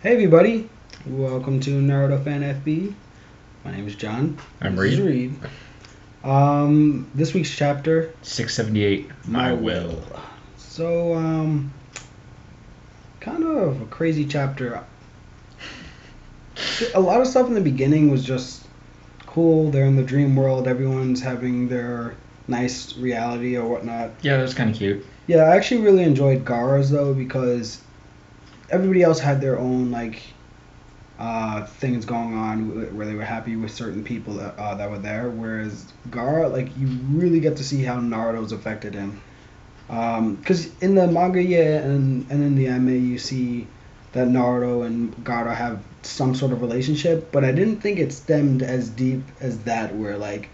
Hey everybody, welcome to Naruto Fan FB. My name is John. I'm This is Reid. Reid. This week's chapter, 678, My Will. So, kind of a crazy chapter. A lot of stuff in the beginning was just cool. They're in the dream world. Everyone's having their nice reality or whatnot. Yeah, that was kind of cute. Yeah, I actually really enjoyed Gaara's though because everybody else had their own things going on where they were happy with certain people that were there. Whereas Gaara, like you really get to see how Naruto's affected him. Because in the manga, yeah, and in the anime, you see that Naruto and Gaara have some sort of relationship, but I didn't think it stemmed as deep as that, where like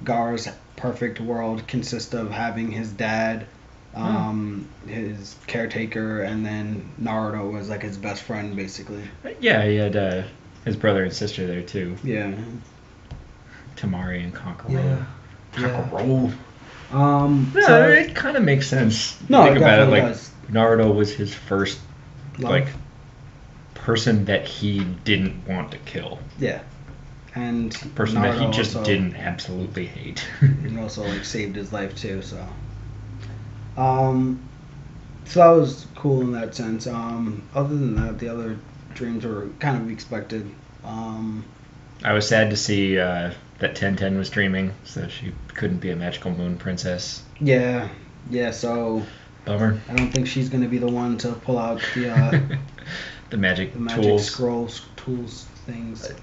Gaara's perfect world consists of having his dad, his caretaker, and then Naruto was like his best friend, basically. Yeah, he had his brother and sister there too. Yeah. Tamari and Kankuro. Yeah. Kankuro. Yeah. So it kind of makes sense. No, Think it about it. definitely Like does. Naruto was his first Love. person that he didn't want to kill. Yeah. And Person that he Naruto just also, didn't absolutely hate. and also like saved his life too. Um, so that was cool in that sense. Other than that, the other dreams were kind of expected. I was sad to see that 1010 was dreaming, so she couldn't be a magical moon princess. Yeah. So Bummer. I don't think she's gonna be the one to pull out the The magic magic tools. scrolls tools things.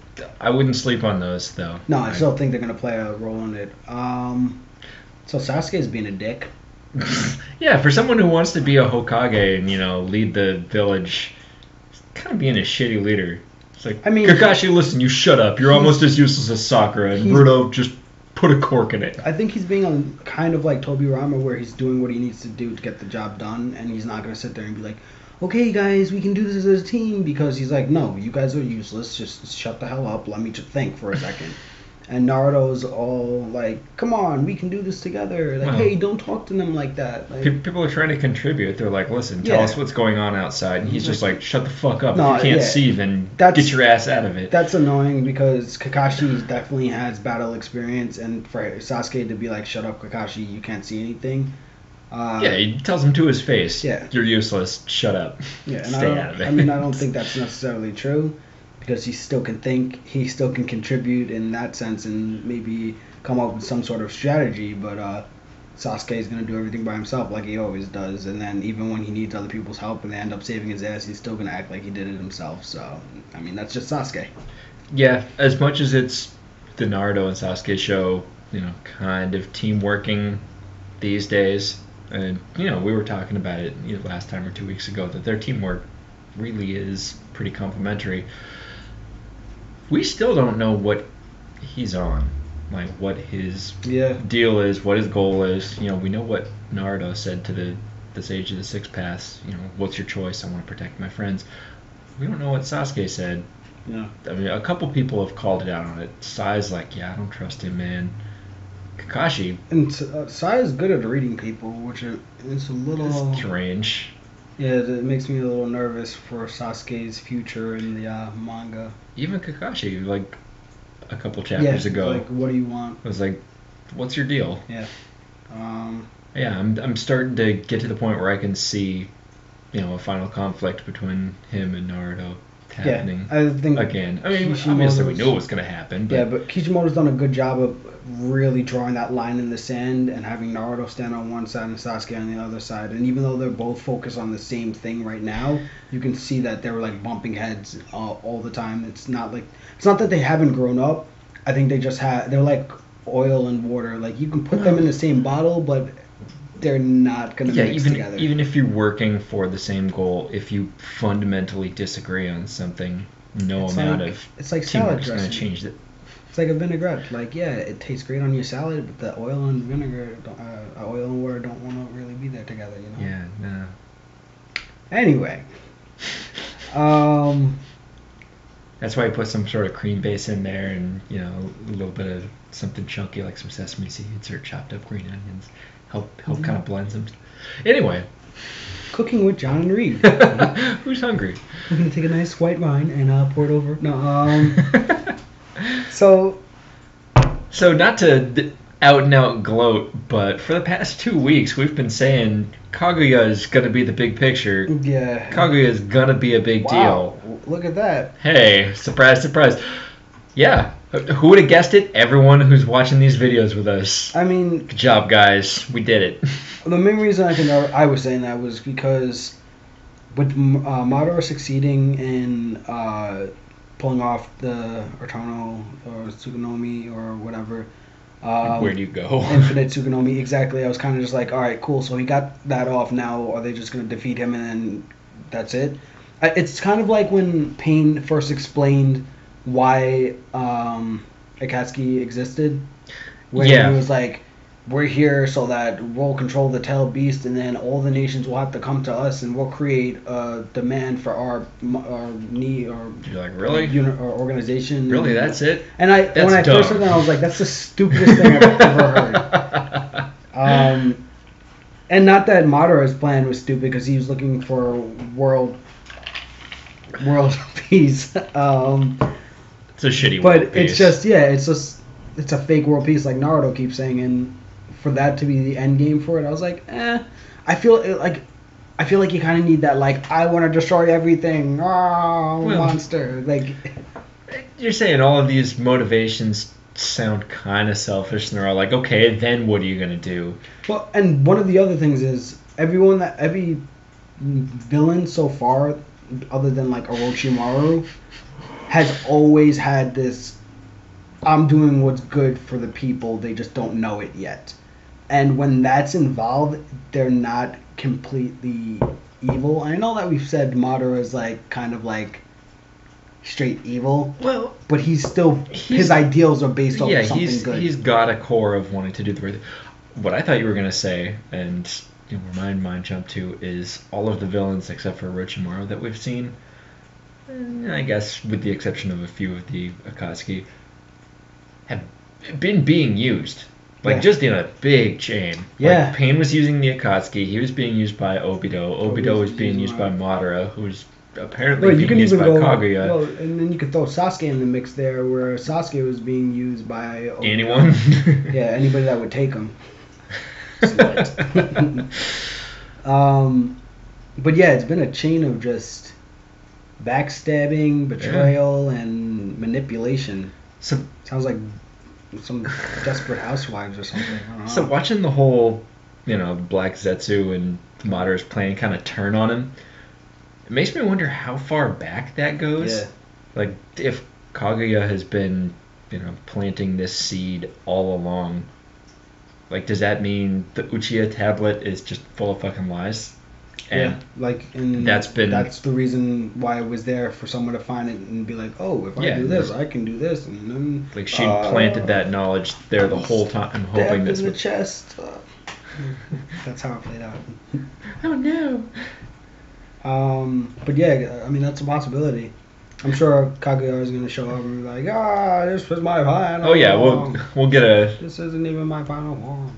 I wouldn't sleep on those though. No, I still think they're gonna play a role in it. So Sasuke's being a dick. Yeah, for someone who wants to be a Hokage and lead the village, kind of being a shitty leader. It's like, I mean, Kakashi, listen, you shut up. You're almost as useless as Sakura, and Naruto just put a cork in it. I think he's being kind of like Tobirama, where he's doing what he needs to do to get the job done, and he's not gonna sit there and be like, "Okay, guys, we can do this as a team," because he's like, "No, you guys are useless. Just shut the hell up. Let me just think for a second." And Naruto's all like, "Come on, we can do this together." Like, Well, hey, don't talk to them like that. Like, People are trying to contribute. They're like, listen, tell Yeah. us what's going on outside. And he's just like, shut the fuck up. No, If you can't yeah. see, then That's- get your ass out of it. That's annoying because Kakashi definitely has battle experience, and for Sasuke to be like, "Shut up, Kakashi, you can't see anything." Yeah, he tells him to his face. Yeah. You're useless. Shut up. Yeah, and Stay out of it. I mean, I don't think that's necessarily true because he still can think, he still can contribute in that sense, and maybe come up with some sort of strategy. But Sasuke is gonna do everything by himself, like he always does. And then even when he needs other people's help and they end up saving his ass, he's still gonna act like he did it himself. So I mean, that's just Sasuke. Yeah, as much as it's the Naruto and Sasuke show, kind of team working these days. And, we were talking about it last time or 2 weeks ago that their teamwork really is pretty complementary. We still don't know what he's on, like what his deal is, what his goal is. We know what Naruto said to the Sage of the Six Paths. What's your choice? I want to protect my friends. We don't know what Sasuke said. Yeah. I mean, a couple people have called it out on it. Sai's like, yeah, I don't trust him, man. Kakashi. And Sai is good at reading people, which is a little strange. Yeah, it makes me a little nervous for Sasuke's future in the manga. Even Kakashi, like a couple chapters ago, like, what do you want? I was like, what's your deal? Yeah. Yeah, I'm starting to get to the point where I can see, a final conflict between him and Naruto happening. Yeah, I think again. I mean, obviously we knew it was going to happen. But yeah, but Kishimoto's done a good job of really drawing that line in the sand and having Naruto stand on one side and Sasuke on the other side. And even though they're both focused on the same thing right now, you can see that they were like bumping heads all the time. It's not that they haven't grown up. I think they're like oil and water. Like you can put them in the same bottle, but they're not going to mix together. Even if you're working for the same goal, if you fundamentally disagree on something, it's like teamwork salad is going to dressing. change it. It's like a vinaigrette. Like, yeah, it tastes great on your salad, but the oil and vinegar, oil and water don't want to really be there together, Yeah, no. Anyway. That's why I put some sort of cream base in there and, a little bit of something chunky like some sesame seeds or chopped up green onions. Help kind of blends them. Anyway. Cooking with John and Reed. Who's hungry? We're gonna take a nice white wine and pour it over. No, so not to out and out gloat, but for the past 2 weeks we've been saying Kaguya is gonna be the big picture. yeah, Kaguya is gonna be a big deal. Look at that. Hey, surprise, surprise. Yeah, who would have guessed it? Everyone who's watching these videos with us. I mean, Good job, guys. We did it. the main reason I was saying that was because with Madara succeeding in pulling off the Eternal or Tsukunomi or whatever. Where do you go? Infinite Tsukunomi, exactly. I was kind of just like, all right, cool. So he got that off. Now are they just going to defeat him and then that's it? It's kind of like when Pain first explained why Akatsuki existed. When he was like, we're here so that we'll control the tail beast, and then all the nations will have to come to us, and we'll create a demand for our need or you're like, really? Or organization. Really, that's it? And when I first heard that, I was like, that's the stupidest thing I've ever heard. And not that Madara's plan was stupid, because he was looking for world peace. It's a shitty but world peace. It's a fake world peace, like Naruto keeps saying, and for that to be the end game for it, I was like, I feel like you kind of need that, like, I want to destroy everything, monster. Like, you're saying all of these motivations sound kind of selfish, and they're all like, okay, then what are you gonna do? Well, and one of the other things is every villain so far, other than like Orochimaru, has always had this, I'm doing what's good for the people, they just don't know it yet. And when that's involved, they're not completely evil. I know that we've said Madara is like kind of like straight evil. Well, but his ideals are based off of something good. He's got a core of wanting to do the right thing. What I thought you were gonna say, and where my mind jumped to, is all of the villains except for Orochimaru that we've seen, I guess with the exception of a few of the Akatsuki, have been being used. Like, just in a big chain. Yeah. Like, Pain was using the Akatsuki. He was being used by Obito. Obito was being used by Madara, who was apparently being used by Kaguya. Well, and then you could throw Sasuke in the mix there, where Sasuke was being used by Obito. Anyone? Yeah, anybody that would take him. But yeah, it's been a chain of just backstabbing, betrayal, and manipulation. So sounds like some Desperate Housewives or something. I don't know. So watching the whole, Black Zetsu and Madara's plan kind of turn on him, it makes me wonder how far back that goes. Yeah. Like, if Kaguya has been, planting this seed all along, like, does that mean the Uchiha tablet is just full of fucking lies? And that's the reason why it was there, for someone to find it and be like, oh, if I do this, I can do this, and then like she planted that knowledge there the whole time, hoping that's in the chest. That's how it played out. Oh no. But yeah, I mean, that's a possibility. I'm sure Kaguya is going to show up and be like, this was my final. Oh yeah, we'll get a. This isn't even my final one.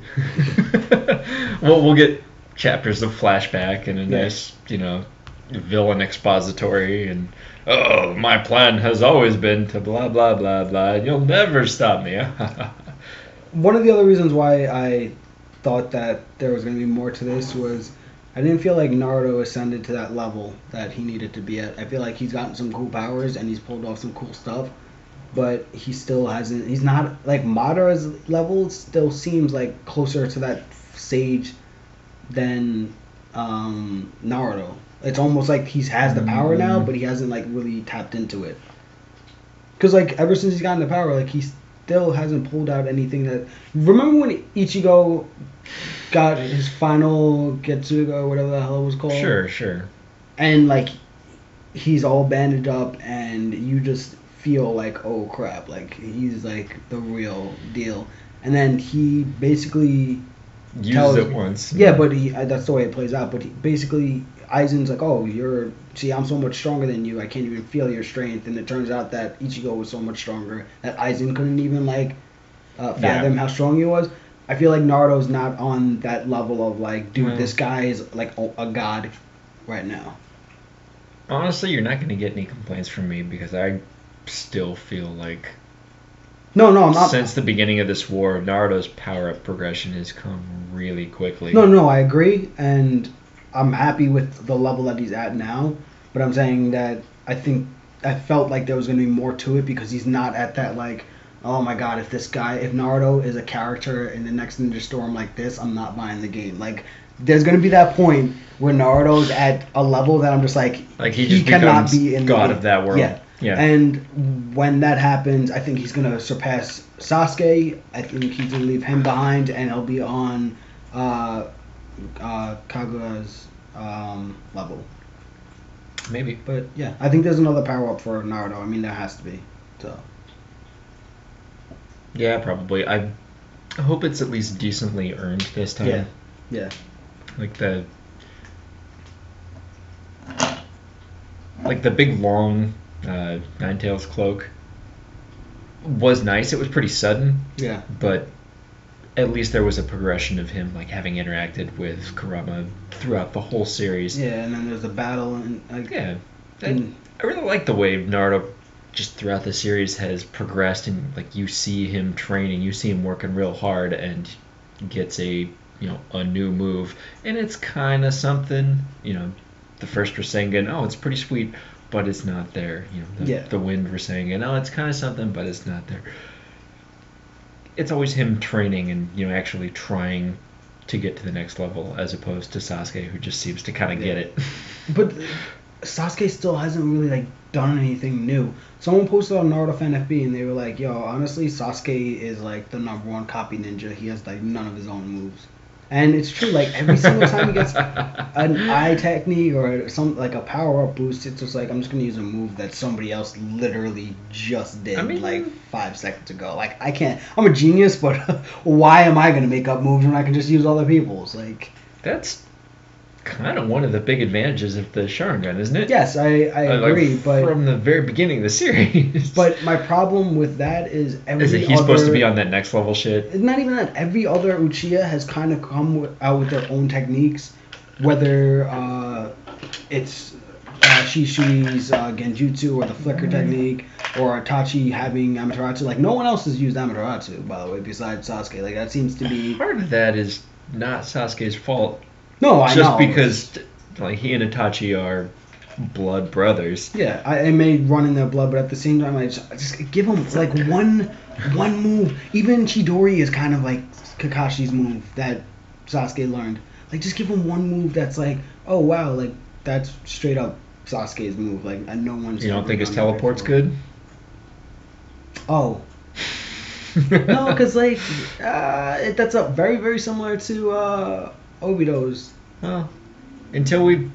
we'll get chapters of flashback and a nice, villain expository, and my plan has always been to blah blah blah blah, and you'll never stop me. One of the other reasons why I thought that there was going to be more to this was I didn't feel like Naruto ascended to that level that he needed to be at. I feel like he's gotten some cool powers and he's pulled off some cool stuff, but he still hasn't. He's not like Madara's level. Still seems like closer to that sage than Naruto. It's almost like he has the power now, but he hasn't like really tapped into it. Because like ever since he's gotten the power, like he still hasn't pulled out anything that. Remember when Ichigo got his final Getsuga, whatever the hell it was called? Sure. And like he's all bandaged up, and you just feel like, oh crap, like he's like the real deal. And then he basically uses it once. Yeah, but that's the way it plays out. But basically, Aizen's like, oh, I'm so much stronger than you, I can't even feel your strength. And it turns out that Ichigo was so much stronger that Aizen couldn't even fathom how strong he was. I feel like Naruto's not on that level of like, dude, Well, this guy is like a god right now. honestly, you're not going to get any complaints from me because I still feel like No, I'm not. since the beginning of this war, Naruto's power up progression has come really quickly. No, I agree, and I'm happy with the level that he's at now. But I'm saying that I felt like there was going to be more to it because he's not at that like, oh my god, if Naruto is a character in the next Ninja Storm like this, I'm not buying the game. Like, there's going to be that point where Naruto's at a level that I'm just like he just cannot becomes be in god the of that world. Yeah. And when that happens, I think he's going to surpass Sasuke. I think he's going to leave him behind, and he'll be on Kaguya's level. Maybe. But yeah, I think there's another power up for Naruto. I mean, there has to be. So Yeah, probably. I hope it's at least decently earned this time. yeah. Like the big long Ninetales cloak was nice. It was pretty sudden. Yeah. But at least there was a progression of him like having interacted with Kurama throughout the whole series. Yeah, and then there's a battle and Yeah. I really like the way Naruto just throughout the series has progressed, and like you see him training, you see him working real hard, and gets a new move, and it's kind of something. The first Rasengan, oh, it's pretty sweet, but it's not there. The wind Rasengan, oh, it's kind of something, but it's not there. It's always him training and actually trying to get to the next level, as opposed to Sasuke, who just seems to kind of get it. But Sasuke still hasn't really like done anything new. Someone posted on Naruto FNFB and they were like, "Yo, honestly, Sasuke is like the #1 copy ninja. He has like none of his own moves." And it's true. Like every single time he gets an eye technique or some like a power up boost, it's just like I'm just gonna use a move that somebody else literally just did like 5 seconds ago. Like I can't. I'm a genius, but why am I gonna make up moves when I can just use other people's? Like that's kind of one of the big advantages of the Sharingan, isn't it? Yes, I agree, but from the very beginning of the series. But my problem with that is he's supposed to be on that next level shit? Not even that. Every other Uchiha has kind of come out with their own techniques, whether it's Shishui's Genjutsu or the Flicker technique, or Itachi having Amaterasu. Like no one else has used Amaterasu, by the way, besides Sasuke. Like that seems to be part of that is not Sasuke's fault. No, I know. Just because like he and Itachi are blood brothers. Yeah, I may run in their blood, but at the same time, I just give him like one move. Even Chidori is kind of like Kakashi's move that Sasuke learned. Like, just give him one move that's like, oh wow, like that's straight up Sasuke's move. Like, no one's. You don't think his teleport's good? Oh. No, because like that's very very similar to Obito's. Well, until we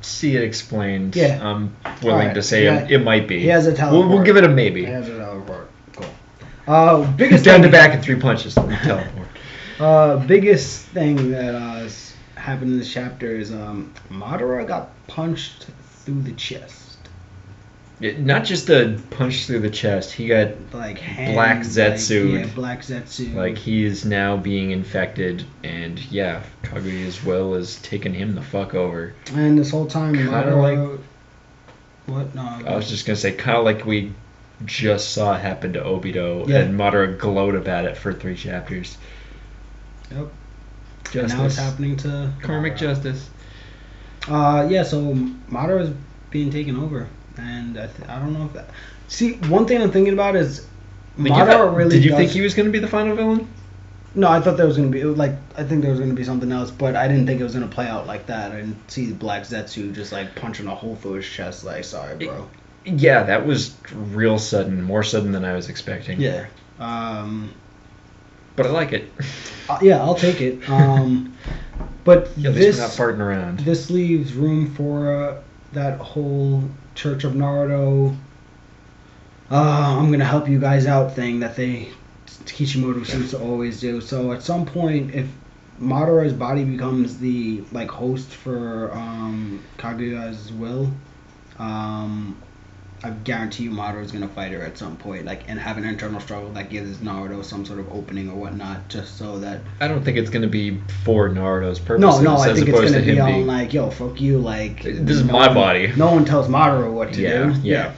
see it explained, yeah. I'm willing to say it might be. He has a teleport. We'll give it a maybe. He has a teleport. Cool. Biggest down to back in 3 punches. Teleport. Biggest thing that happened in this chapter is Madara got punched through the chest. Not just a punch through the chest. He got like black Zetsu. Like, black Zetsu. Like he is now being infected, and Kaguya's will is taking him the fuck over. And this whole time, Madara. What? No. I was just gonna say, kind of like we just saw happen to Obito, and Madara glowed about it for 3 chapters. Yep. Justice. And now it's happening to karmic justice. So Madara is being taken over. And I don't know if that... See, one thing I'm thinking about is Madara really Did you think he was going to be the final villain? No, I thought there was going to be... I think there was going to be something else, but I didn't think it was going to play out like that. I didn't see Black Zetsu just, punching a hole through his chest. Like, sorry, bro. Yeah, that was real sudden. More sudden than I was expecting. Yeah. But I like it. Yeah, I'll take it. But this... we're not farting around. This leaves room for that whole... Church of Naruto, I'm gonna help you guys out thing that Kishimoto seems to always do. So at some point, if Madara's body becomes the host for Kaguya's will, I guarantee you Madara is gonna fight her at some point, like, and have an internal struggle that gives Naruto some sort of opening or whatnot, just so that. I don't think it's gonna be for Naruto's No, purposes. I think it's opposed gonna to be him on being like, yo, fuck you, like. this is my body. No one tells Madara what to do. Yeah.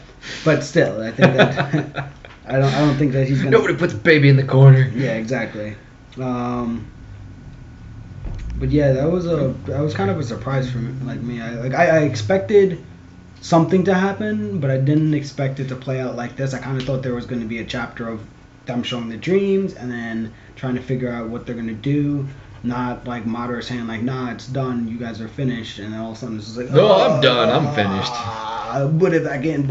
But still, I think that I don't think that he's gonna. Nobody puts baby in the corner. Yeah, exactly. But yeah, that was kind of a surprise for me. I expected something to happen, but I didn't expect it to play out like this. I kind of thought there was going to be a chapter of them showing the dreams and then trying to figure out what they're going to do. Not like Madara saying like, nah, it's done, you guys are finished, and then all of a sudden it's just like, no, I'm done, I'm finished. Put it back in.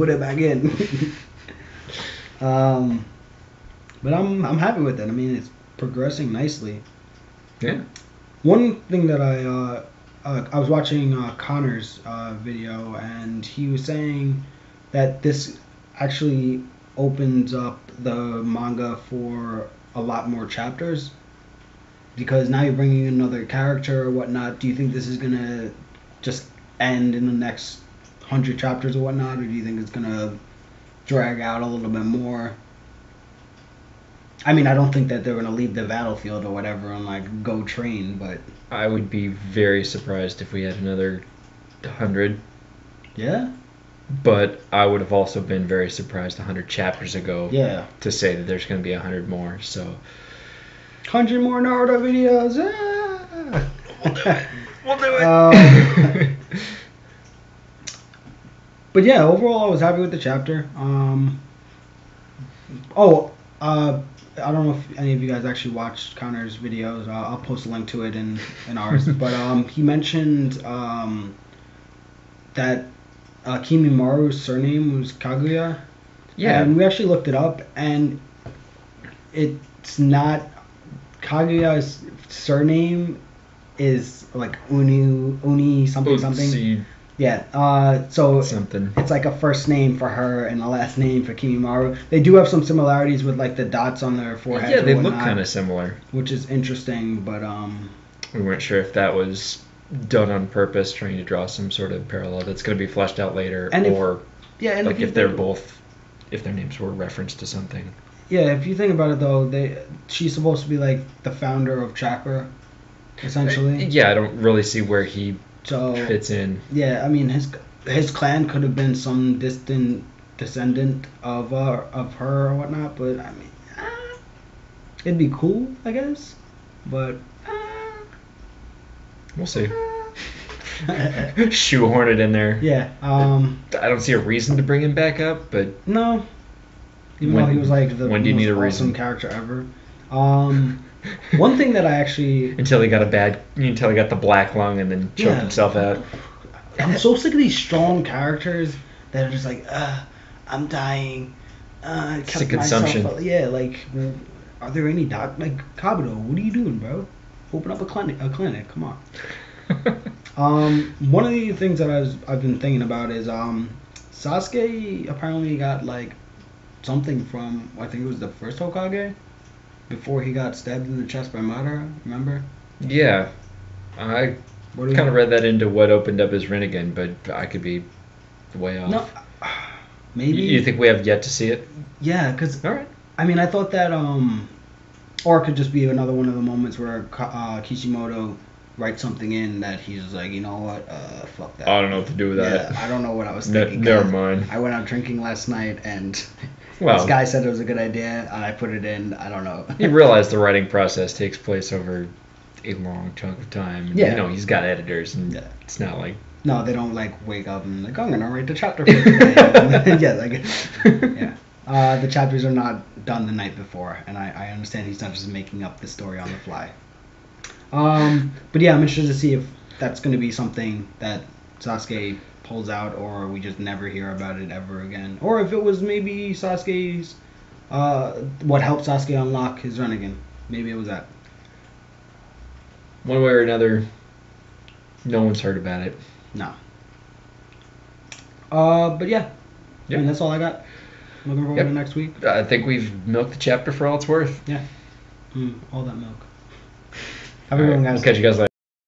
But I'm happy with it. I mean, it's progressing nicely. Yeah. One thing that I was watching Connor's video, and he was saying that this actually opens up the manga for a lot more chapters, because now you're bringing in another character or whatnot. Do you think this is gonna just end in the next 100 chapters or whatnot, or do you think it's gonna drag out a little bit more? I mean, I don't think that they're gonna leave the battlefield or whatever and like go train, but I would be very surprised if we had another 100. yeah. But I would have also been very surprised 100 chapters ago. Yeah. To say that there's going to be 100 more. So 100 more Naruto videos. We'll do it. But yeah, overall, I was happy with the chapter. I don't know if any of you guys actually watched Connor's videos. I'll post a link to it in ours. But he mentioned that Kimimura's surname was Kaguya. Yeah. And we actually looked it up, and it's not. Kaguya's surname is like Uni something something. Yeah, so something. It's like a first name for her and a last name for Kimimura. They do have some similarities with like the dots on their forehead. Yeah, they look kind of similar. Which is interesting, but we weren't sure if that was done on purpose, trying to draw some sort of parallel that's going to be fleshed out later, and if their names were referenced to something. Yeah, if you think about it though, she's supposed to be like the founder of Chakra, essentially. Yeah, I don't really see where he fits in. Yeah, I mean his clan could have been some distant descendant of her or whatnot, but I mean, it'd be cool, I guess. But we'll see. Shoehorn it in there. Yeah. I don't see a reason to bring him back up, but no. Even though he was like the when do you most need a awesome reason? character ever. One thing that I actually until he got the black lung and then choked himself out. I'm so sick of these strong characters that are just like, I'm dying. Sick consumption. Yeah, like, are there any like Kabuto? What are you doing, bro? Open up a clinic. Come on. One of the things that I've been thinking about is Sasuke apparently got like something from, I think it was the first Hokage, before he got stabbed in the chest by Madara. Remember? Yeah, I kind of read that into what opened up his Rinnegan, but I could be way off. No, maybe. You think we have yet to see it? Yeah, because all right. I mean, I thought that or it could just be another one of the moments where Kishimoto writes something in that he's just like, you know what, fuck that. I don't know what to do with that. Yeah, I don't know what I was thinking. Never mind. I went out drinking last night and this guy said it was a good idea and I put it in. I don't know. He realized the writing process takes place over a long chunk of time. Yeah. You know, he's got editors and it's not like... No, they don't like wake up and like, I'm going to write the chapter for today. The chapters are not done the night before, and I understand he's not just making up the story on the fly. But yeah, I'm interested to see if that's going to be something that Sasuke pulls out, or we just never hear about it ever again, or if it was maybe Sasuke's what helped Sasuke unlock his Rinnegan. Maybe it was that. One way or another, no one's heard about it. No. But yeah, I mean, that's all I got. Looking forward to next week. I think we've milked the chapter for all it's worth. Yeah. All that milk. Have a good one, guys. We'll catch you guys later.